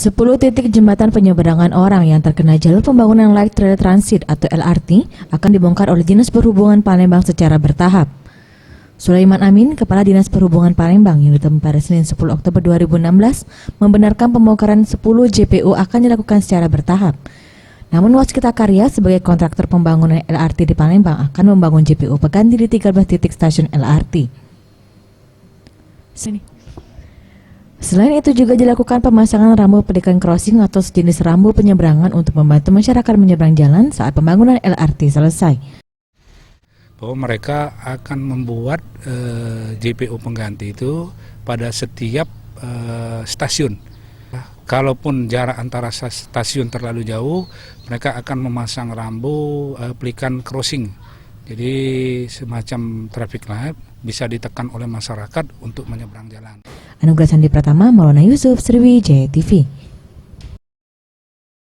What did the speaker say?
10 titik jembatan penyeberangan orang yang terkena jalur pembangunan Light Rail Transit atau LRT akan dibongkar oleh Dinas Perhubungan Palembang secara bertahap. Sulaiman Amin, Kepala Dinas Perhubungan Palembang yang ditemui pada Senin 10 Oktober 2016, membenarkan pembongkaran 10 JPU akan dilakukan secara bertahap. Namun Waskita Karya sebagai kontraktor pembangunan LRT di Palembang akan membangun JPU pengganti di 13 titik stasiun LRT. Selain itu juga dilakukan pemasangan rambu pelikan crossing atau sejenis rambu penyeberangan untuk membantu masyarakat menyeberang jalan saat pembangunan LRT selesai. Bahwa mereka akan membuat JPU pengganti itu pada setiap stasiun. Kalaupun jarak antara stasiun terlalu jauh, mereka akan memasang rambu pelikan crossing. Jadi semacam traffic light bisa ditekan oleh masyarakat untuk menyeberang jalan. Anugerah Sandi Pratama, Maulana Yusuf, Sriwijaya TV.